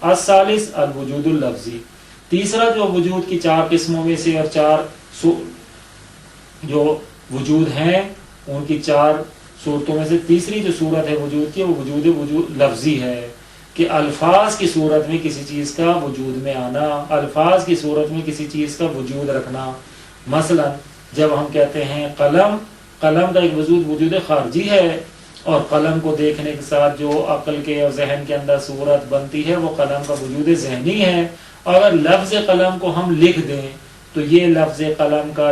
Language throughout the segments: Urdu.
الثالث الوجود اللفظی، تیسرا جو وجود کی 4 قسموں میں سے اور 4 جو وجود ہیں ان کی 4 صورتوں میں سے تیسری جو صورت ہے وجود کی وہ وجود لفظی ہے، کہ الفاظ کی صورت میں کسی چیز کا وجود میں آنا، الفاظ کی صورت میں کسی چیز کا وجود رکھنا۔ مثلا جب ہم کہتے ہیں قلم، قلم کا ایک وجود خارجی ہے، اور قلم کو دیکھنے کے ساتھ جو عقل کے اور ذہن کے اندر صورت بنتی ہے وہ قلم کا وجود ذہنی ہے۔ اگر لفظ قلم کو ہم لکھ دیں تو یہ لفظ قلم کا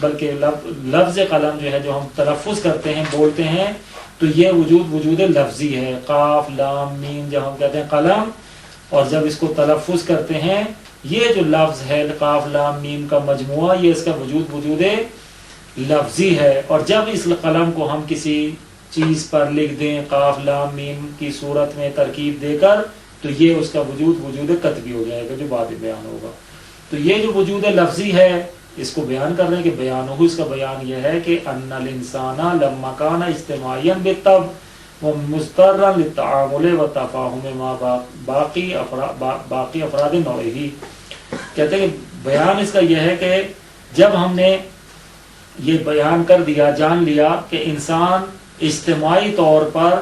بلکہ لفظ قلم جو ہے جو ہم تلفظ کرتے ہیں بولتے ہیں تو یہ وجود لفظی ہے۔ قاف لام میم جب ہم کہتے ہیں قلم اور جب اس کو تلفظ کرتے ہیں یہ جو لفظ ہے قاف لام میم کا مجموعہ یہ اس کا وجود لفظی ہے۔ اور جب اس قلم کو ہم کسی چیز پر لکھ دیں قاف لام میم کی صورت میں ترکیب دے کر تو یہ اس کا وجود قطعی ہو جائے گا جو بعد میں بیان ہوگا۔ تو یہ جو وجود لفظی ہے اس کو بیان کر رہے ہیں کہ بیان ہو، اس کا بیان یہ ہے کہ ان الانسان لما کان اجتماعیا بالطبع ومضطرا للتعامل والتفاهم مع باقی افراد نوعه، کہتے ہیں کہ بیان اس کا یہ ہے کہ جب ہم نے یہ بیان کر دیا جان لیا کہ انسان اجتماعی طور پر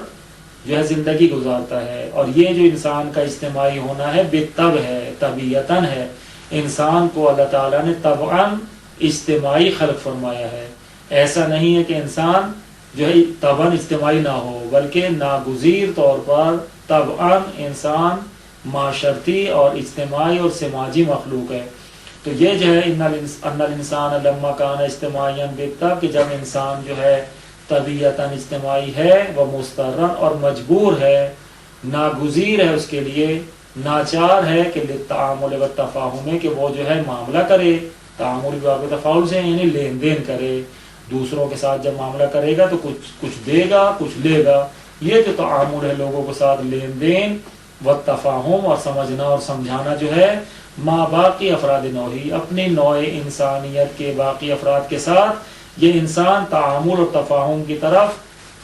جو ہے زندگی گزارتا ہے، اور یہ جو انسان کا اجتماعی ہونا ہے بالطبع ہے، طبیعتاً ہے، انسان کو اللہ تعالیٰ نے طبعاً اجتماعی خلق فرمایا ہے۔ ایسا نہیں ہے کہ انسان جو ہے طبعاً اجتماعی نہ ہو، بلکہ ناگزیر طور پر طبعاً انسان معاشرتی اور اجتماعی اور سماجی مخلوق ہے۔ تو یہ جو ہے ان الانسان لما کان اجتماعیا بالطبع کہ جب انسان جو ہے طبیعتاً اجتماعی ہے وہ مضطرا اور مجبور ہے، ناگزیر ہے اس کے لیے، ناچار ہے کہ للتعامل والتفاہم کہ وہ جو ہے معاملہ کرے، تعامل باب تفاعل سے یعنی لین دین کرے، دوسروں کے ساتھ جب معاملہ کرے گا تو کچھ دے گا کچھ لے گا، یہ جو تعامل ہے لوگوں کے ساتھ لین دین والتفاہم اور سمجھنا اور سمجھانا جو ہے ما باقی افراد نوعی اپنی نوع انسانیت کے باقی افراد کے ساتھ یہ انسان تعامل اور تفاہم کی طرف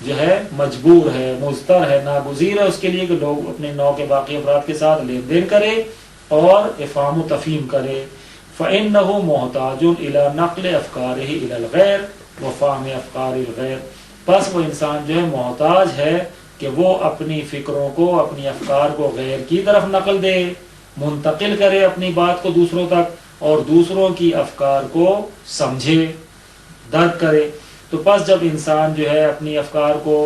جو ہے مجبور ہے، مضطر ہے، ناگزیر ہے اس کے لیے کہ لوگ اپنے نوع کے باقی افراد کے ساتھ لین دین کرے اور افہام و تفہیم کرے۔ فَإِنَّهُ مُحْتَاجٌ إِلَى نَقْلِ أَفْكَارِهِ إِلَى الْغَيْرِ وَفَهْمِ أَفْكَارِ الْغَيْرِ، پس وہ انسان جو ہے محتاج ہے کہ وہ اپنی فکروں کو اپنی افکار کو غیر کی طرف نقل دے، منتقل کرے اپنی بات کو دوسروں تک اور دوسروں کی افکار کو سمجھے درک کرے۔ تو پس جب انسان جو ہے اپنی افکار کو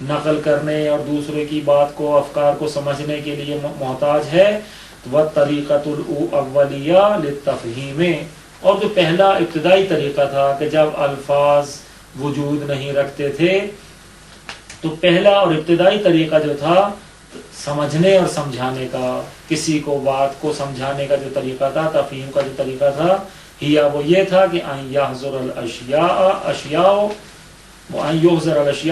نقل کرنے اور دوسرے کی بات کو افکار کو سمجھنے کے لیے محتاج ہے، وَالطَّرِيقَةُ الْأَوَّلِيَّةُ لِلتَّفْهِيمِ، اور جو پہلا ابتدائی طریقہ تھا کہ جب الفاظ وجود نہیں رکھتے تھے تو پہلا اور ابتدائی طریقہ جو تھا سمجھنے اور سمجھانے کا، کسی کو بات کو سمجھانے کا جو طریقہ تھا، تفہیم کا جو طریقہ تھا وہ یہ تھا کہ ان یحضر الاشیاء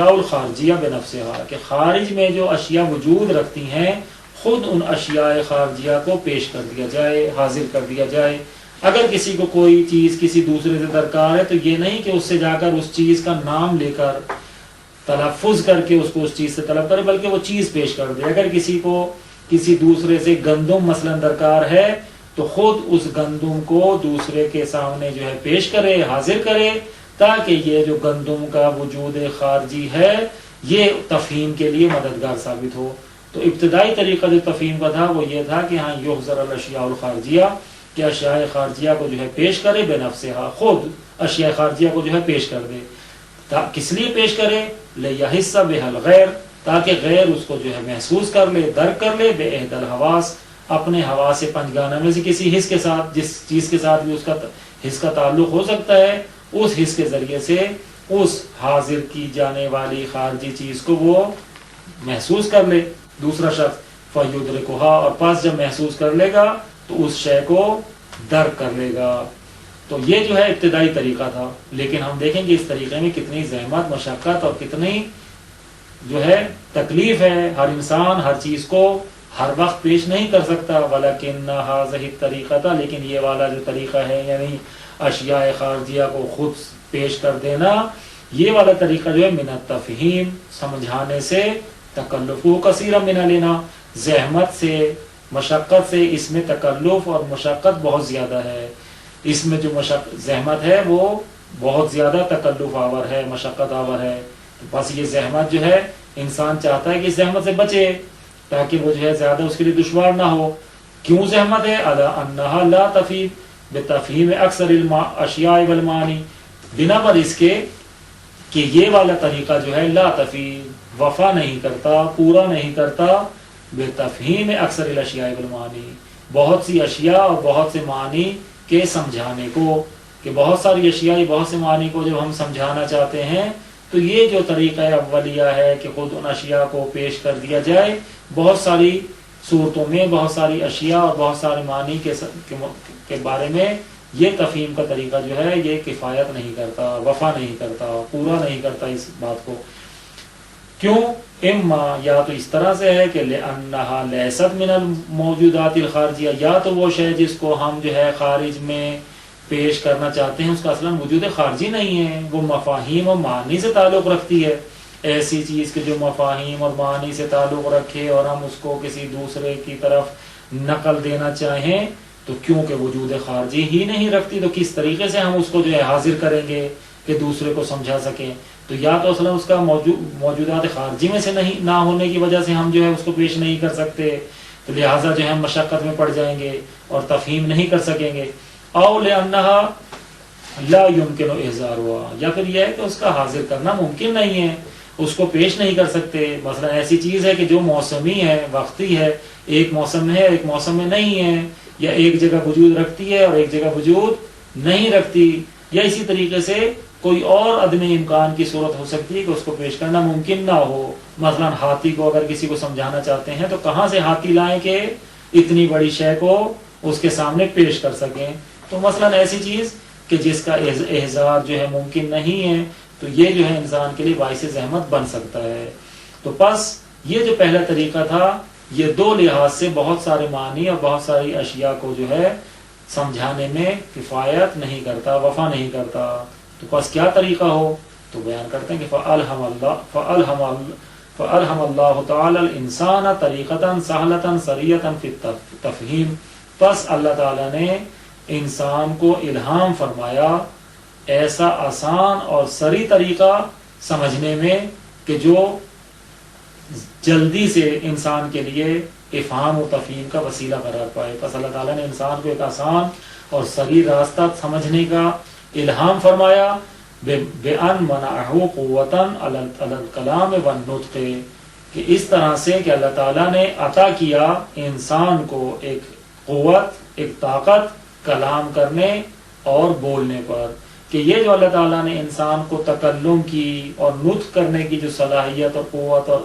الخارجیہ بنفسها، کہ خارج میں جو اشیاء وجود رکھتی ہیں خود ان اشیاء خارجیہ کو پیش کر دیا جائے، حاضر کر دیا جائے۔ اگر کسی کو کوئی چیز کسی دوسرے سے درکار ہے تو یہ نہیں کہ اس سے جا کر اس چیز کا نام لے کر تلفظ کر کے اس کو اس چیز سے طلب کرے، بلکہ وہ چیز پیش کر دے۔ اگر کسی کو کسی دوسرے سے گندم مثلا درکار ہے تو خود اس گندم کو دوسرے کے سامنے جو ہے پیش کرے، حاضر کرے، تاکہ یہ جو گندم کا وجود خارجی ہے یہ تفہیم کے لیے مددگار ثابت ہو۔ تو ابتدائی طریقہ جو تفہیم کا تھا وہ یہ تھا کہ ہاں یحضر الاشیاء الخارجیہ، کہ اشیاء خارجیہ کو جو ہے پیش کرے بنفسها، خود اشیاء خارجیہ کو جو ہے پیش کر دے۔ کس لیے پیش کرے؟ لیحس بها الغیر، تاکہ غیر اس کو جو ہے محسوس کر لے، درک کر لے، باحد الحواس، اپنے حواس پنجگانہ میں سے کسی حس کے ساتھ، جس چیز کے ساتھ بھی اس کا حس کا تعلق ہو سکتا ہے، اس حس کے ذریعے سے اس حاضر کی جانے والی خارجی چیز کو وہ محسوس کر لے دوسرا شخص، فیدرکھا، اور پس جب محسوس کر لے گا تو اس شے کو درک کر لے گا۔ تو یہ جو ہے ابتدائی طریقہ تھا، لیکن ہم دیکھیں گے اس طریقے میں کتنی زحمت، مشقت اور کتنی جو ہے تکلیف ہے۔ ہر انسان ہر چیز کو ہر وقت پیش نہیں کر سکتا، ولیکن ھذہ الطریقہ، لیکن یہ والا جو طریقہ ہے یعنی اشیاء خارجیہ کو خود پیش کر دینا، یہ والا طریقہ جو ہے من التفہیم، سمجھانے سے، تکلف کثیرا من لینا، زحمت سے، مشقت سے اس میں تکلف اور مشقت بہت زیادہ ہے، اس میں جو زحمت ہے وہ بہت زیادہ تکلف آور ہے، مشقت آور ہے. بس یہ زحمت جو ہے انسان چاہتا ہے کہ اس زحمت سے بچے تاکہ وہ جو ہے زیادہ اس کے لیے دشوار نہ ہو. کیوں زحمت ہے؟ انہا لا تفیم بتفہیم اکثر الاشیاء والمعانی، بنا پر اس کے کہ یہ والا طریقہ جو ہے لا تفیم وفا نہیں کرتا، پورا نہیں کرتا بتفہیم اکثر الاشیاء والمعانی، بہت سی اشیاء اور بہت سے معنی کے سمجھانے کو. کہ بہت ساری اشیاء بہت سے معنی کو جب ہم سمجھانا چاہتے ہیں تو یہ جو طریقہ اولیہ ہے کہ خود ان اشیاء کو پیش کر دیا جائے، بہت ساری صورتوں میں بہت ساری اشیاء اور بہت سارے معنی کے بارے میں یہ تفہیم کا طریقہ جو ہے یہ کفایت نہیں کرتا، وفا نہیں کرتا، پورا نہیں کرتا اس بات کو. کیوں؟ اما یا تو اس طرح سے ہے کہ لأنہا لیست من الموجودات الخارجیہ، یا تو وہ شے جس کو ہم جو ہے خارج میں پیش کرنا چاہتے ہیں اس کا اصلا وجود خارجی نہیں ہے، وہ مفاہیم اور معنی سے تعلق رکھتی ہے. ایسی چیز کے جو مفاہیم اور معنی سے تعلق رکھے اور ہم اس کو کسی دوسرے کی طرف نقل دینا چاہیں تو کیونکہ وجود خارجی ہی نہیں رکھتی تو کس طریقے سے ہم اس کو جو ہے حاضر کریں گے کہ دوسرے کو سمجھا سکیں. تو یا تو اصلا اس کا موجودات خارجی میں سے نہیں نہ ہونے کی وجہ سے ہم جو ہے اس کو پیش نہیں کر سکتے تو لہٰذا جو ہے ہم مشقت میں پڑ جائیں گے اور تفہیم نہیں کر سکیں گے. او لأنہا لا يمکن احضارها، یا پھر یہ ہے کہ اس کا حاضر کرنا ممکن نہیں ہے، اس کو پیش نہیں کر سکتے. مثلا ایسی چیز ہے کہ جو موسمی ہے، وقتی ہے، ایک موسم میں ہے ایک موسم میں نہیں ہے، یا ایک جگہ وجود رکھتی ہے اور ایک جگہ وجود نہیں رکھتی، یا اسی طریقے سے کوئی اور عدم امکان کی صورت ہو سکتی ہے کہ اس کو پیش کرنا ممکن نہ ہو. مثلا ہاتھی کو اگر کسی کو سمجھانا چاہتے ہیں تو کہاں سے ہاتھی لائیں کہ اتنی بڑی شے کو اس کے سامنے پیش کر سکیں. تو مثلا ایسی چیز کہ جس کا احضار جو ہے ممکن نہیں ہے تو یہ جو ہے انسان کے لیے باعث زحمت بن سکتا ہے. تو پس یہ جو پہلا طریقہ تھا یہ دو لحاظ سے بہت سارے معنی اور بہت ساری اشیاء کو جو ہے سمجھانے میں کفایت نہیں کرتا، وفا نہیں کرتا. تو پس کیا طریقہ ہو تو بیان کرتے ہیں کہ فَأَلْهَمَ اللَّهُ تَعَالَى الْإِنسَانَ طَرِيقَةً سَهْلَةً سَرِيَّةً فِي التَّفْهِيمِ، پس اللہ تعالیٰ نے انسان کو الہام فرمایا ایسا آسان اور سری طریقہ سمجھنے میں کہ جو جلدی سے انسان کے لیے افہام و تفہیم کا وسیلہ قرار پائے. پس اللہ تعالیٰ نے انسان کو ایک آسان اور سری راستہ سمجھنے کا الہام فرمایا بِأَنْ مَنَعَهُ قُوَّةً عَلَى الْكَلَامِ وَالنُّطْقِ، کہ اس طرح سے کہ اللہ تعالیٰ نے عطا کیا انسان کو ایک قوت، ایک طاقت کلام کرنے اور بولنے پر. کہ یہ جو اللہ تعالیٰ نے انسان کو تکلم کی اور نطق کرنے کی جو صلاحیت اور قوت اور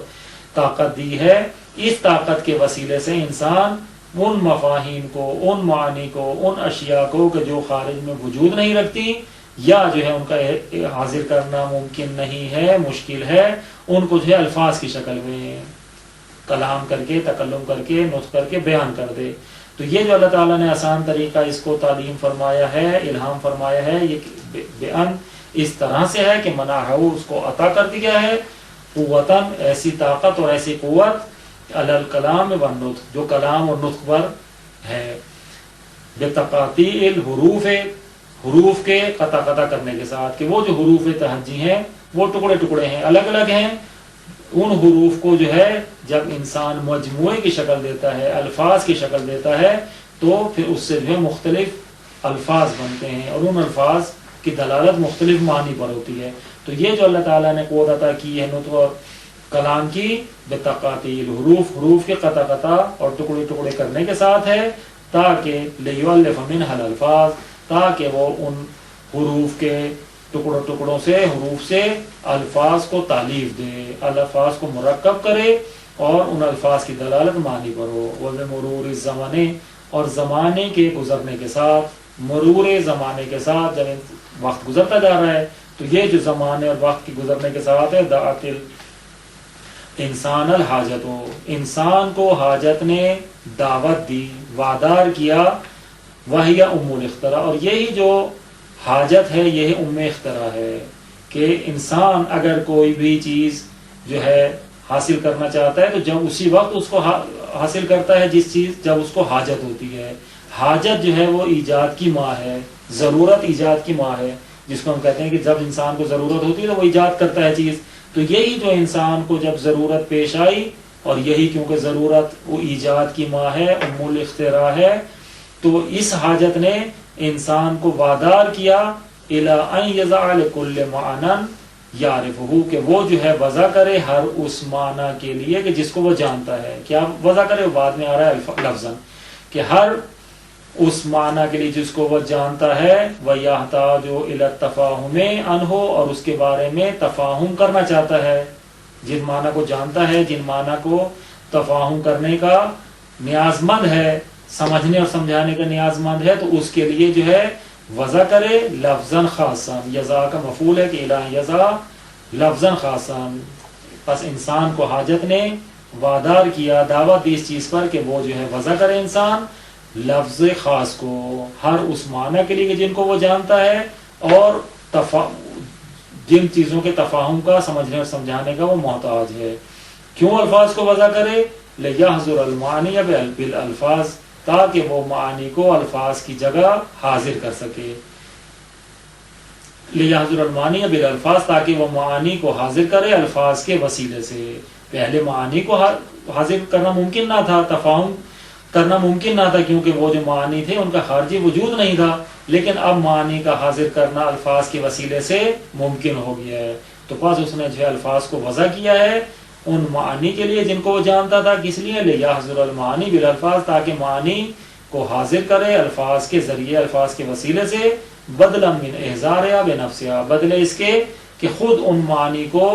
طاقت دی ہے، اس طاقت کے وسیلے سے انسان ان مفاہیم کو، ان معانی کو، ان اشیاء کو کہ جو خارج میں وجود نہیں رکھتی یا جو ہے ان کا حاضر کرنا ممکن نہیں ہے، مشکل ہے، ان کو جو ہے الفاظ کی شکل میں کلام کر کے، تکلم کر کے، نطق کر کے بیان کر دے. تو یہ جو اللہ تعالیٰ نے آسان طریقہ اس کو تعلیم فرمایا ہے، الہام فرمایا ہے، یہ بیان اس طرح سے ہے کہ منعہ اس کو عطا کر دیا ہے قوتاً، ایسی طاقت اور ایسی قوت علی الکلام والنطق جو کلام اور نطق پر ہے، بتقاطیع الحروف، حروف کے قطع کرنے کے ساتھ، کہ وہ جو حروف تہجی ہیں وہ ٹکڑے ٹکڑے ہیں، الگ الگ ہیں. ان حروف کو جو ہے جب انسان مجموعے کی شکل دیتا ہے، الفاظ کی شکل دیتا ہے تو پھر اس سے جو ہے مختلف الفاظ بنتے ہیں اور ان الفاظ کی دلالت مختلف معنی پر ہوتی ہے. تو یہ جو اللہ تعالیٰ نے قوت عطا کی ہے نطق اور کلام کی بتقاطیع الحروف، حروف کے قطع اور ٹکڑے ٹکڑے کرنے کے ساتھ ہے، تاکہ لیؤلف منها الالفاظ، تاکہ وہ ان حروف کے ٹکڑوں سے، حروف سے الفاظ کو تالیف دے، الفاظ کو مرکب کرے اور ان الفاظ کی دلالت معنی پر ہو. وَبِمُرُورِ الزَّمَنِ، اور زمانے کے گزرنے کے ساتھ، مرور زمانے کے ساتھ، جب وقت گزرتا جا رہا ہے تو یہ جو زمانے اور وقت کی گزرنے کے ساتھ ہے دعت انسان الحاجت، انسان کو حاجت نے دعوت دی، وادار کیا، وہی ام الاختراع، اور یہی جو حاجت ہے یہ ام اختراع ہے کہ انسان اگر کوئی بھی چیز جو ہے حاصل کرنا چاہتا ہے تو جب اسی وقت اس کو حاصل کرتا ہے جس چیز جب اس کو حاجت ہوتی ہے. حاجت جو ہے وہ ایجاد کی ماں ہے، ضرورت ایجاد کی ماں ہے، جس کو ہم کہتے ہیں کہ جب انسان کو ضرورت ہوتی ہے تو وہ ایجاد کرتا ہے چیز. تو یہی جو انسان کو جب ضرورت پیش آئی، اور یہی کیونکہ ضرورت وہ ایجاد کی ماں ہے، ام الاختراع ہے، تو اس حاجت نے انسان کو وادار کیا الی ان یضع لکل معنی یعرفہ، کہ وہ جو ہے وضع کرے ہر اس معنی کے لیے کہ جس کو وہ جانتا ہے. کیا وضع کرے؟ بعد میں آ رہا ہے لفظاً کہ ہر اس معنی کے لیے جس کو وہ جانتا ہے، وَيَحْتَاجُ إِلَى التَّفَاهُمِ عَنْهُ، اور اس کے بارے میں تفاہم کرنا چاہتا ہے. جن معنی کو جانتا ہے، جن معنی کو تفاہم کرنے کا نیاز مند ہے، سمجھنے اور سمجھانے کا نیاز مند ہے، تو اس کے لیے جو ہے وضع کرے لفظاً خاصاً. یضع کا مفعول ہے کہ اِلیٰ یضع لفظاً خاصاً. پس انسان کو حاجت نے وادار کیا، دعوت دی اس چیز پر کہ وہ جو ہے وضع کرے انسان لفظ خاص کو ہر اس معنی کے لیے جن کو وہ جانتا ہے، اور جن چیزوں کے تفاہم کا، سمجھنے اور سمجھانے کا وہ محتاج ہے. کیوں الفاظ کو وضع کرے؟ لِيَحْضُرَ الْمَعَانِيَ بِالْأَلْفَاظ، تاکہ وہ معانی کو الفاظ کی جگہ حاضر کر سکے. لِيَحْضُرَ الْمَعَانِيَ بِالْأَلْفَاظ، تاکہ وہ معانی کو حاضر کرے الفاظ کے وسیلے سے. پہلے معانی کو حاضر کرنا ممکن نہ تھا، تفاہم کرنا ممکن نہ تھا، کیونکہ وہ جو معانی تھے ان کا خارجی وجود نہیں تھا. لیکن اب معانی کا حاضر کرنا الفاظ کے وسیلے سے ممکن ہو گیا ہے. تو پس اس نے جو ہے الفاظ کو وضع کیا ہے ان معانی کے لیے جن کو وہ جانتا تھا. کس لیے؟ لِيَحْضُرَ الْمَعَانِي بِالْأَلْفَاظ، تاکہ معانی کو حاضر کرے الفاظ کے ذریعے، الفاظ کے وسیلے سے. بدلا من احضارها بنفسها، بدلے اس کے کہ خود ان معانی کو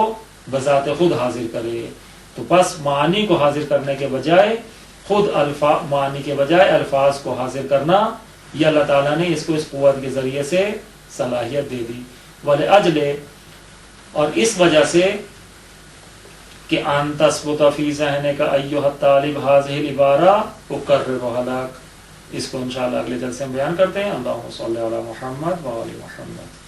بذات خود حاضر کرے. تو پس معانی کو حاضر کرنے کے بجائے خود معانی کے بجائے الفاظ کو حاضر کرنا، یہ اللہ تعالیٰ نے اس کو اس قوت کے ذریعے سے صلاحیت دے دی. وَلِأَجْلِ، اور اس وجہ سے کہ ان تثبت فی ذہنک ایھا الطالب ھذہ العبارہ اکررھا لک. اس کو انشاءاللہ اگلے جلسے میں بیان کرتے ہیں. اللہم صلی علی محمد و آل محمد.